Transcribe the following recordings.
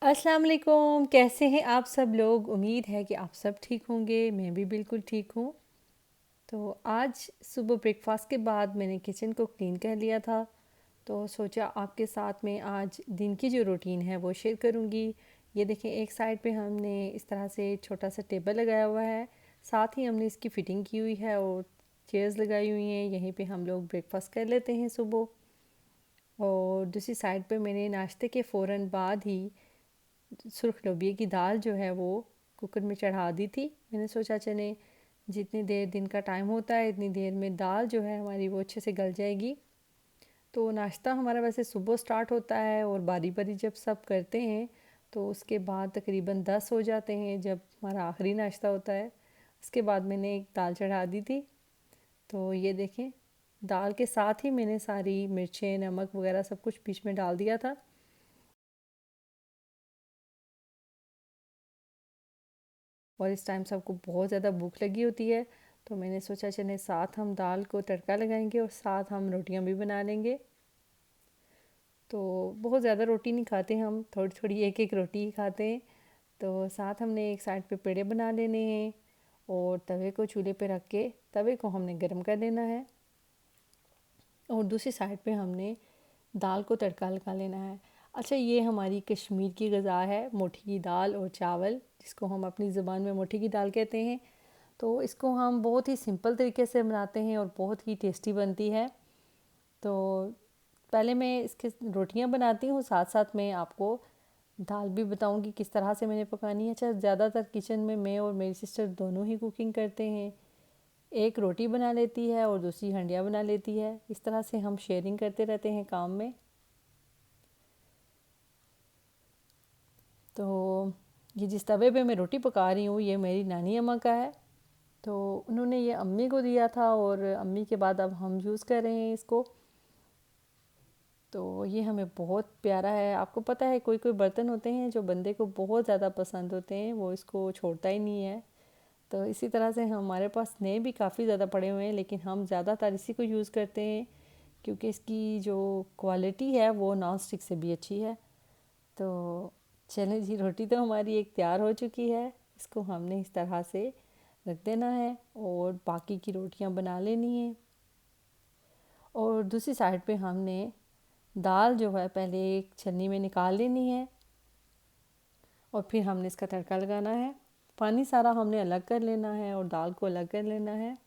अस्सलाम वालेकुम। कैसे हैं आप सब लोग? उम्मीद है कि आप सब ठीक होंगे। मैं भी बिल्कुल ठीक हूँ। तो आज सुबह ब्रेकफास्ट के बाद मैंने किचन को क्लीन कर लिया था। तो सोचा आपके साथ में आज दिन की जो रूटीन है वो शेयर करूँगी। ये देखें, एक साइड पे हमने इस तरह से छोटा सा टेबल लगाया हुआ है। साथ ही हमने इसकी फ़िटिंग की हुई है और चेयर्स लगाई हुई हैं। यहीं पे हम लोग ब्रेकफास्ट कर लेते हैं सुबह। और दूसरी साइड पे मैंने नाश्ते के फ़ौरन बाद ही सुरख लोबिया की दाल जो है वो कुकर में चढ़ा दी थी। मैंने सोचा चले जितनी देर दिन का टाइम होता है इतनी देर में दाल जो है हमारी वो अच्छे से गल जाएगी। तो नाश्ता हमारा वैसे सुबह स्टार्ट होता है और बारी बारी जब सब करते हैं तो उसके बाद तकरीबन 10 हो जाते हैं जब हमारा आखिरी नाश्ता होता है। उसके बाद मैंने एक दाल चढ़ा दी थी। तो ये देखें, दाल के साथ ही मैंने सारी मिर्चें नमक वगैरह सब कुछ बीच में डाल दिया था। और इस टाइम सबको बहुत ज़्यादा भूख लगी होती है। तो मैंने सोचा चले साथ हम दाल को तड़का लगाएंगे और साथ हम रोटियां भी बना लेंगे। तो बहुत ज़्यादा रोटी नहीं खाते हम, थोड़ी थोड़ी एक एक रोटी ही खाते हैं। तो साथ हमने एक साइड पे पेड़े बना लेने हैं और तवे को चूल्हे पे रख के तवे को हमने गर्म कर लेना है। और दूसरी साइड पे हमने दाल को तड़का लगा लेना है। अच्छा, ये हमारी कश्मीर की ग़ज़ा है, मोठी की दाल और चावल, जिसको हम अपनी ज़ुबान में मोठी की दाल कहते हैं। तो इसको हम बहुत ही सिंपल तरीके से बनाते हैं और बहुत ही टेस्टी बनती है। तो पहले मैं इसके रोटियां बनाती हूँ, साथ साथ मैं आपको दाल भी बताऊँगी किस तरह से मैंने पकानी है। अच्छा, ज़्यादातर किचन में मैं और मेरी सिस्टर दोनों ही कुकिंग करते हैं। एक रोटी बना लेती है और दूसरी हंडिया बना लेती है। इस तरह से हम शेयरिंग करते रहते हैं काम में। तो ये जिस तवे पे मैं रोटी पका रही हूँ ये मेरी नानी अम्मा का है। तो उन्होंने ये अम्मी को दिया था और अम्मी के बाद अब हम यूज़ कर रहे हैं इसको। तो ये हमें बहुत प्यारा है। आपको पता है कोई कोई बर्तन होते हैं जो बंदे को बहुत ज़्यादा पसंद होते हैं, वो इसको छोड़ता ही नहीं है। तो इसी तरह से हमारे पास नए भी काफ़ी ज़्यादा पड़े हुए हैं लेकिन हम ज़्यादातर इसी को यूज़ करते हैं क्योंकि इसकी जो क्वालिटी है वो नॉन स्टिक से भी अच्छी है। तो चलें जी, रोटी तो हमारी एक तैयार हो चुकी है। इसको हमने इस तरह से रख देना है और बाकी की रोटियां बना लेनी है। और दूसरी साइड पे हमने दाल जो है पहले एक छन्नी में निकाल लेनी है और फिर हमने इसका तड़का लगाना है। पानी सारा हमने अलग कर लेना है और दाल को अलग कर लेना है।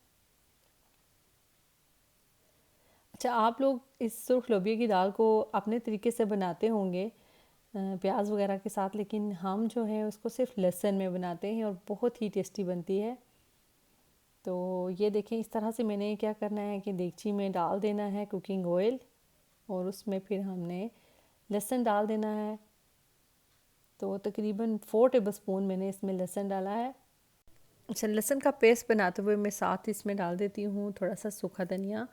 अच्छा, आप लोग इस सुर्ख लोबिया की दाल को अपने तरीके से बनाते होंगे प्याज वगैरह के साथ, लेकिन हम जो है उसको सिर्फ लहसुन में बनाते हैं और बहुत ही टेस्टी बनती है। तो ये देखें, इस तरह से मैंने क्या करना है कि देगची में डाल देना है कुकिंग ऑयल और उसमें फिर हमने लहसुन डाल देना है। तो तकरीबन 4 टेबल स्पून मैंने इसमें लहसुन डाला है। अच्छा, लहसुन का पेस्ट बनाते हुए मैं साथ इसमें डाल देती हूँ थोड़ा सा सूखा धनिया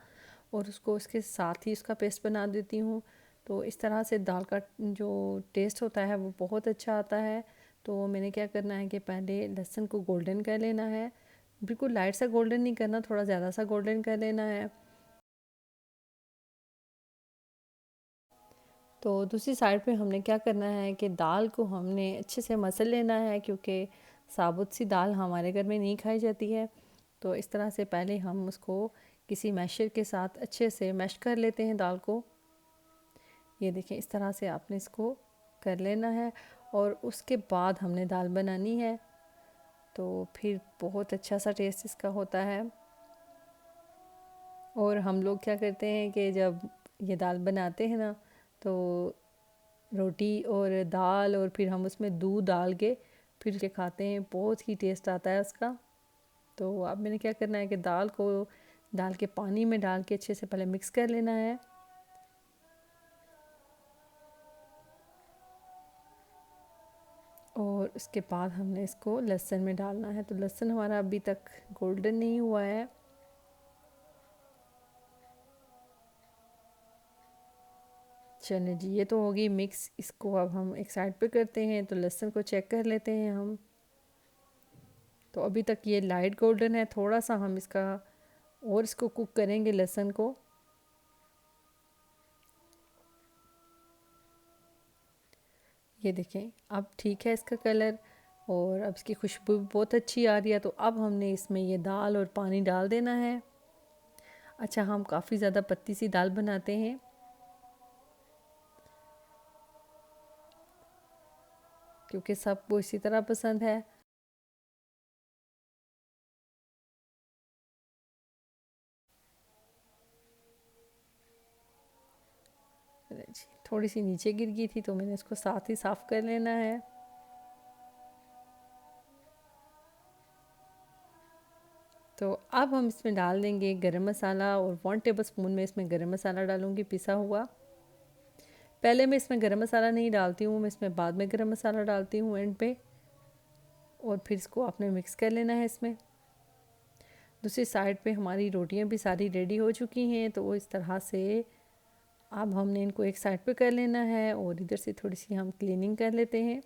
और उसको उसके साथ ही उसका पेस्ट बना देती हूँ। तो इस तरह से दाल का जो टेस्ट होता है वो बहुत अच्छा आता है। तो मैंने क्या करना है कि पहले लहसुन को गोल्डन कर लेना है। बिल्कुल लाइट सा गोल्डन नहीं करना, थोड़ा ज़्यादा सा गोल्डन कर लेना है। तो दूसरी साइड पे हमने क्या करना है कि दाल को हमने अच्छे से मसल लेना है क्योंकि साबुत सी दाल हमारे घर में नहीं खाई जाती है। तो इस तरह से पहले हम उसको किसी मैशर के साथ अच्छे से मैश कर लेते हैं दाल को। ये देखें, इस तरह से आपने इसको कर लेना है और उसके बाद हमने दाल बनानी है। तो फिर बहुत अच्छा सा टेस्ट इसका होता है। और हम लोग क्या करते हैं कि जब ये दाल बनाते हैं ना तो रोटी और दाल और फिर हम उसमें दूध डाल के फिर उसे खाते हैं, बहुत ही टेस्ट आता है उसका। तो अब मैंने क्या करना है कि दाल को डाल के पानी में डाल के अच्छे से पहले मिक्स कर लेना है। और उसके बाद हमने इसको लहसुन में डालना है। तो लहसुन हमारा अभी तक गोल्डन नहीं हुआ है। चलिए जी, ये तो होगी मिक्स। इसको अब हम एक साइड पे करते हैं। तो लहसुन को चेक कर लेते हैं हम। तो अभी तक ये लाइट गोल्डन है, थोड़ा सा हम इसका और इसको कुक करेंगे लहसुन को। ये देखें अब ठीक है इसका कलर, और अब इसकी खुशबू भी बहुत अच्छी आ रही है। तो अब हमने इसमें ये दाल और पानी डाल देना है। अच्छा, हम काफ़ी ज़्यादा पतली सी दाल बनाते हैं, क्योंकि सबको इसी तरह पसंद है। जी, थोड़ी सी नीचे गिर गई थी तो मैंने इसको साथ ही साफ़ कर लेना है। तो अब हम इसमें डाल देंगे गरम मसाला, और 1 टेबल स्पून में इसमें गरम मसाला डालूँगी पिसा हुआ। पहले मैं इसमें गरम मसाला नहीं डालती हूँ, मैं इसमें बाद में गरम मसाला डालती हूँ एंड पे। और फिर इसको आपने मिक्स कर लेना है इसमें। दूसरी साइड पे हमारी रोटियां भी सारी रेडी हो चुकी हैं, तो वो इस तरह से अब हमने इनको एक साइड पे कर लेना है, और इधर से थोड़ी सी हम क्लीनिंग कर लेते हैं।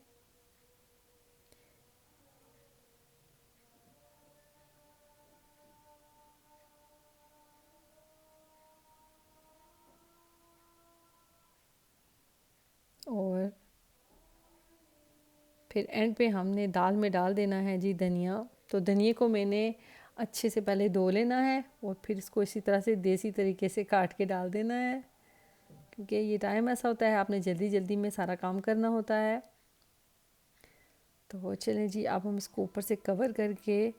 और फिर एंड पे हमने दाल में डाल देना है जी धनिया। तो धनिए को मैंने अच्छे से पहले धो लेना है, और फिर इसको इसी तरह से देसी तरीके से काट के डाल देना है, क्योंकि ये टाइम ऐसा होता है आपने जल्दी जल्दी में सारा काम करना होता है। तो चलें जी, अब हम इसको ऊपर से कवर करके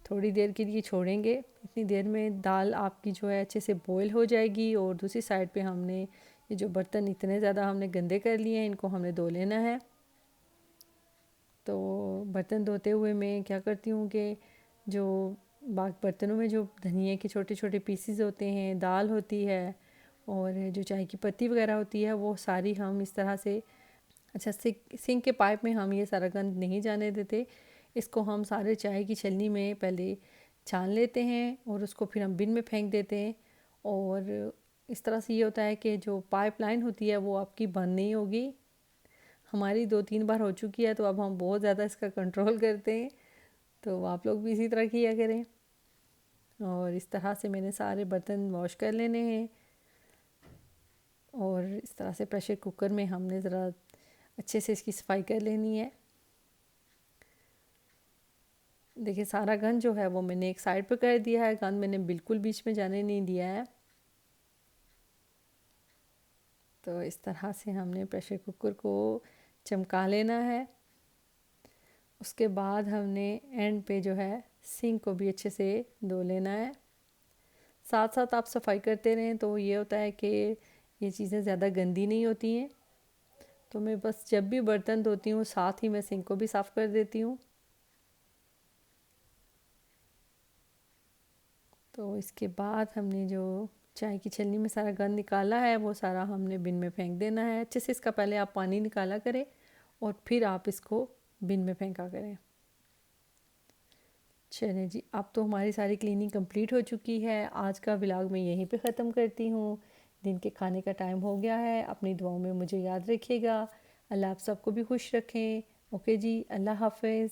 थोड़ी देर के लिए छोड़ेंगे। इतनी देर में दाल आपकी जो है अच्छे से बॉईल हो जाएगी। और दूसरी साइड पे हमने ये जो बर्तन इतने ज़्यादा हमने गंदे कर लिए हैं, इनको हमने धो लेना है। तो बर्तन धोते हुए मैं क्या करती हूँ कि जो बर्तनों में जो धनिया के छोटे छोटे पीसीज होते हैं, दाल होती है, और जो चाय की पत्ती वगैरह होती है, वो सारी हम इस तरह से अच्छा सिंक के पाइप में हम ये सारा गंद नहीं जाने देते। इसको हम सारे चाय की छलनी में पहले छान लेते हैं, और उसको फिर हम बिन में फेंक देते हैं। और इस तरह से ये होता है कि जो पाइपलाइन होती है वो आपकी बंद नहीं होगी। हमारी 2-3 बार हो चुकी है, तो अब हम बहुत ज़्यादा इसका कंट्रोल करते हैं। तो आप लोग भी इसी तरह किया करें। और इस तरह से मैंने सारे बर्तन वॉश कर लेने हैं, और इस तरह से प्रेशर कुकर में हमने ज़रा अच्छे से इसकी सफाई कर लेनी है। देखिए सारा गंद जो है वो मैंने एक साइड पे कर दिया है, गंद मैंने बिल्कुल बीच में जाने नहीं दिया है। तो इस तरह से हमने प्रेशर कुकर को चमका लेना है। उसके बाद हमने एंड पे जो है सिंक को भी अच्छे से धो लेना है। साथ साथ आप सफाई करते रहें तो ये होता है कि ये चीज़ें ज़्यादा गंदी नहीं होती हैं। तो मैं बस जब भी बर्तन धोती हूँ साथ ही मैं सिंक को भी साफ़ कर देती हूँ। तो इसके बाद हमने जो चाय की छलनी में सारा गंद निकाला है वो सारा हमने बिन में फेंक देना है। अच्छे से इसका पहले आप पानी निकाला करें, और फिर आप इसको बिन में फेंका करें। चलिए जी, अब तो हमारी सारी क्लीनिंग कंप्लीट हो चुकी है। आज का व्लॉग मैं यहीं पे ख़त्म करती हूँ। दिन के खाने का टाइम हो गया है। अपनी दुआओं में मुझे याद रखिएगा। अल्लाह आप सबको भी खुश रखें। ओके जी, अल्लाह हाफ़िज़।